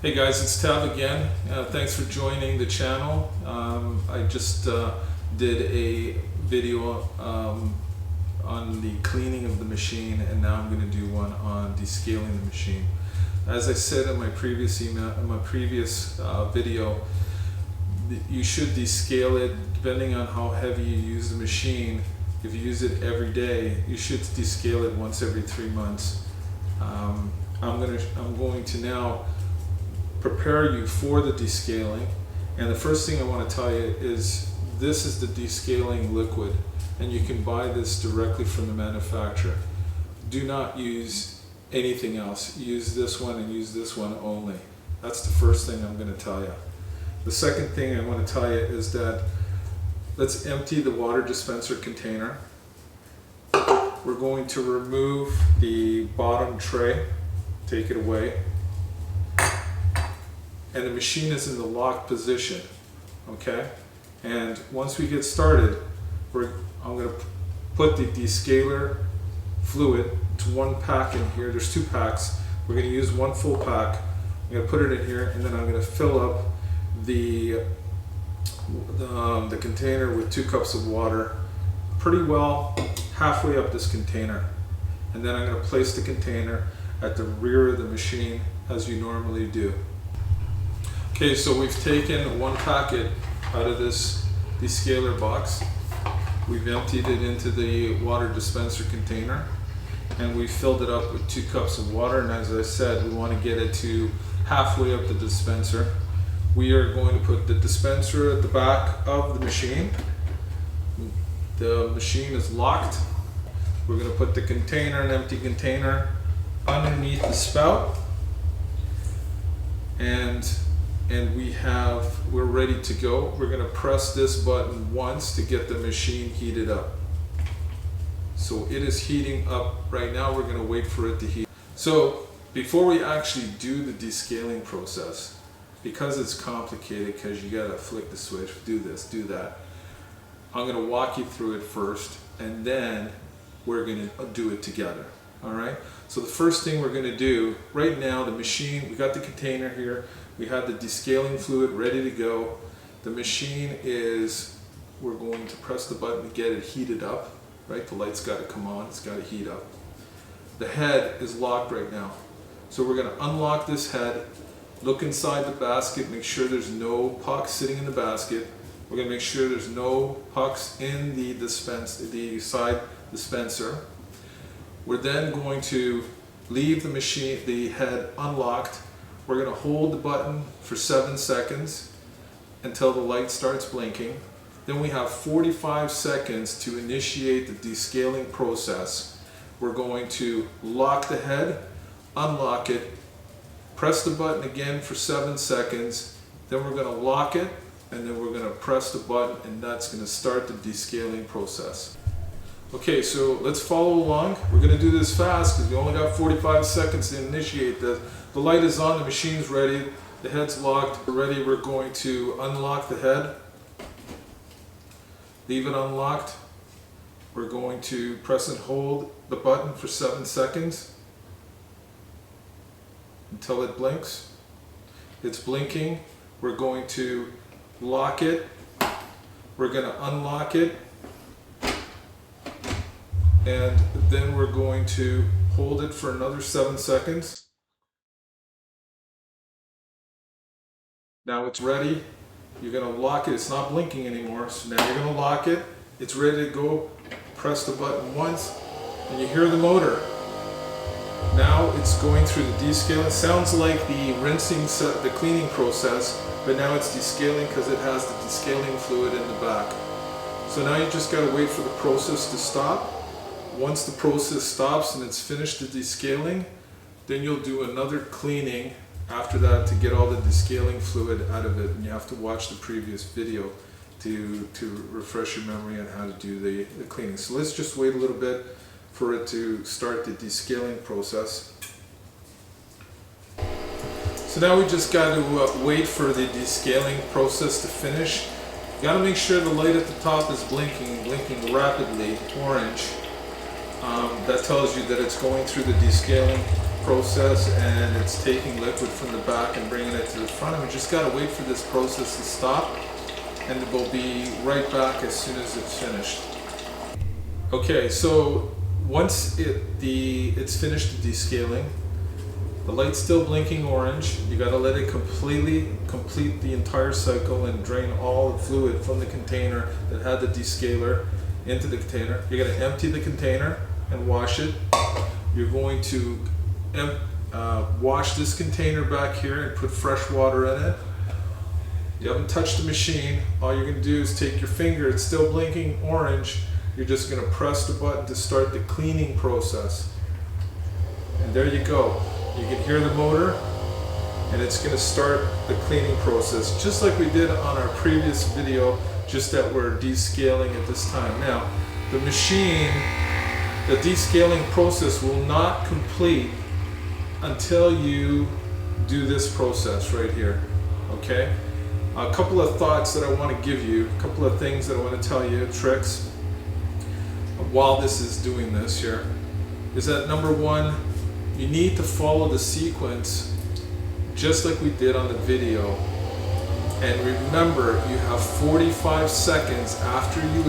Hey guys, it's Tav again. Thanks for joining the channel. I just did a video on the cleaning of the machine, and now I'm going to do one on descaling the machine. As I said in my previous video, you should descale it depending on how heavy you use the machine. If you use it every day, you should descale it once every 3 months. I'm going to now prepare you for the descaling, and the first thing I want to tell you is this is the descaling liquid, and you can buy this directly from the manufacturer. Do not use anything else. Use this one and use this one only. That's the first thing I'm going to tell you. The second thing I want to tell you is that let's empty the water dispenser container. We're going to remove the bottom tray, take it away. And the machine is in the locked position, okay? And once we get started, I'm going to put the descaler fluid to one pack in here. There's 2 packs. We're going to use 1 full pack. I'm going to put it in here, and then I'm going to fill up the container with 2 cups of water, pretty well halfway up this container. And then I'm going to place the container at the rear of the machine as you normally do. Okay, so we've taken 1 packet out of this descaler box. We've emptied it into the water dispenser container, and we filled it up with 2 cups of water. And as I said, we want to get it to halfway up the dispenser. We are going to put the dispenser at the back of the machine. The machine is locked. We're going to put the container, an empty container, underneath the spout, and we're ready to go. We're going to press this button once to get the machine heated up. So it is heating up right now. We're going to wait for it to heat. So before we actually do the descaling process, because it's complicated, because you got to flick the switch, do this, do that, I'm going to walk you through it first, and then we're going to do it together. All right, so the first thing we're going to do right now, the machine, we got the container here, we have the descaling fluid ready to go. The machine is, we're going to press the button to get it heated up, right? The light's got to come on, it's got to heat up. The head is locked right now. So we're going to unlock this head, look inside the basket, make sure there's no pucks sitting in the basket. We're going to make sure there's no pucks in the side dispenser. We're then going to leave the machine, the head unlocked. We're going to hold the button for 7 seconds until the light starts blinking. Then we have 45 seconds to initiate the descaling process. We're going to lock the head, unlock it, press the button again for 7 seconds, then we're going to lock it, and then we're going to press the button, and that's going to start the descaling process. Okay, so let's follow along. We're going to do this fast because we only got 45 seconds to initiate this. The light is on, the machine's ready, the head's locked, we're ready. We're going to unlock the head, leave it unlocked. We're going to press and hold the button for 7 seconds until it blinks. It's blinking. We're going to lock it. We're going to unlock it. And then we're going to hold it for another 7 seconds. Now it's ready. You're going to lock it. It's not blinking anymore. So now you're going to lock it. It's ready to go. Press the button once and you hear the motor. Now it's going through the descaling. It sounds like the rinsing, the cleaning process, but now it's descaling because it has the descaling fluid in the back. So now you just got to wait for the process to stop. Once the process stops and it's finished the descaling, then you'll do another cleaning after that to get all the descaling fluid out of it, and you have to watch the previous video to refresh your memory on how to do the cleaning. So let's just wait a little bit for it to start the descaling process. So now we just got to wait for the descaling process to finish. You got to make sure the light at the top is blinking rapidly, orange. That tells you that it's going through the descaling process and it's taking liquid from the back and bringing it to the front, and we just got to wait for this process to stop, and we'll be right back as soon as it's finished. Okay, so once it's finished descaling, the light's still blinking orange. You got to let it complete the entire cycle and drain all the fluid from the container that had the descaler into the container. You're going to empty the container and wash it. You're going to wash this container back here and put fresh water in it. You haven't touched the machine. All you're going to do is take your finger, it's still blinking orange. You're just going to press the button to start the cleaning process. And there you go. You can hear the motor, and it's going to start the cleaning process, just like we did on our previous video, just that we're descaling at this time. Now, the machine, the descaling process will not complete until you do this process right here, okay? A couple of thoughts that I want to give you, a couple of things that I want to tell you, tricks, while this is doing this here, is that number one, you need to follow the sequence just like we did on the video. And remember, you have 45 seconds after you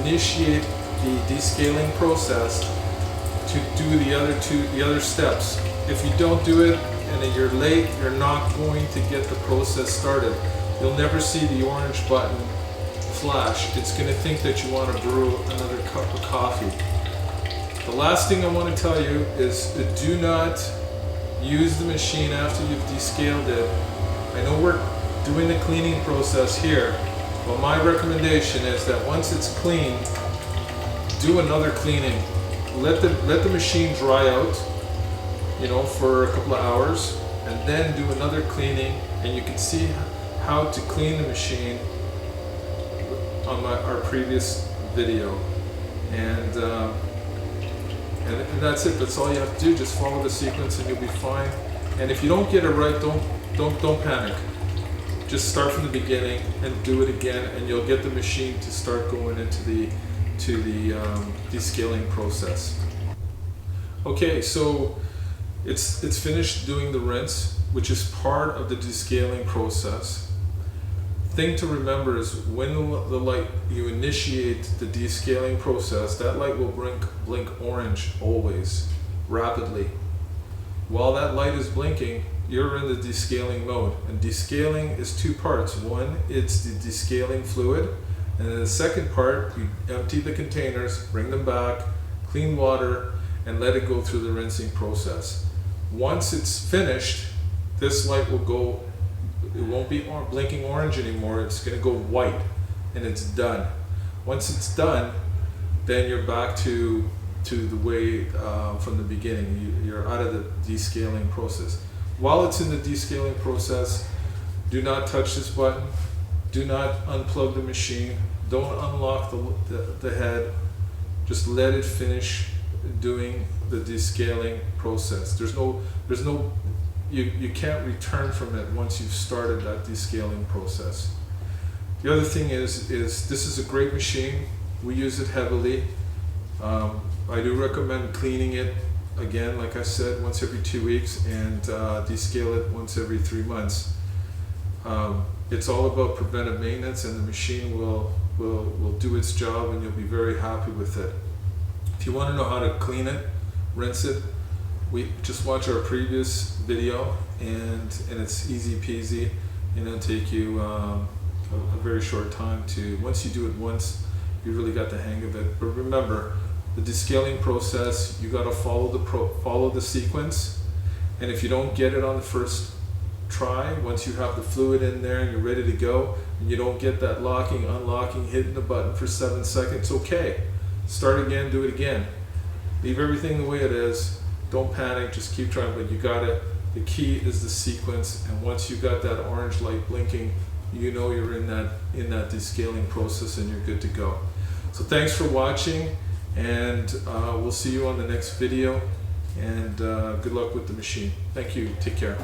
initiate the descaling process to do the other steps. If you don't do it and then you're late, you're not going to get the process started. You'll never see the orange button flash. It's going to think that you want to brew another cup of coffee. The last thing I want to tell you is do not use the machine after you've descaled it. I know we're doing the cleaning process here, but my recommendation is that once it's clean, do another cleaning. Let the machine dry out, for a couple of hours, and then do another cleaning, and you can see how to clean the machine on our previous video. And that's it. That's all you have to do. Just follow the sequence and you'll be fine. And if you don't get it right, don't panic. Just start from the beginning and do it again, and you'll get the machine to start going into the descaling process. Okay, so it's finished doing the rinse, which is part of the descaling process. Thing to remember is when the light, you initiate the descaling process, that light will blink orange always, rapidly. While that light is blinking, you're in the descaling mode. And descaling is two parts. One, it's the descaling fluid, and then the second part, you empty the containers, bring them back, clean water, and let it go through the rinsing process. Once it's finished, this light will go, it won't be blinking orange anymore, it's going to go white, and it's done. Once it's done, then you're back to the way from the beginning. You're out of the descaling process. While it's in the descaling process, do not touch this button, do not unplug the machine, don't unlock the head, just let it finish doing the descaling process. You can't return from it once you've started that descaling process. The other thing is this is a great machine. We use it heavily. I do recommend cleaning it again, like I said, once every 2 weeks, and descale it once every 3 months. It's all about preventive maintenance, and the machine will do its job, and you'll be very happy with it. If you want to know how to clean it, rinse it, we just watch our previous video, and it's easy peasy, and it'll take you a very short time to, once you do it once, you really got the hang of it. But remember, the descaling process, you got to follow the sequence, and if you don't get it on the first try, once you have the fluid in there and you're ready to go, and you don't get that locking, unlocking, hitting the button for 7 seconds, okay, start again, do it again. Leave everything the way it is. Don't panic, just keep trying, but you gotta, the key is the sequence, and once you got that orange light blinking, you know you're in that descaling process and you're good to go. So thanks for watching, and we'll see you on the next video, and good luck with the machine. Thank you, take care.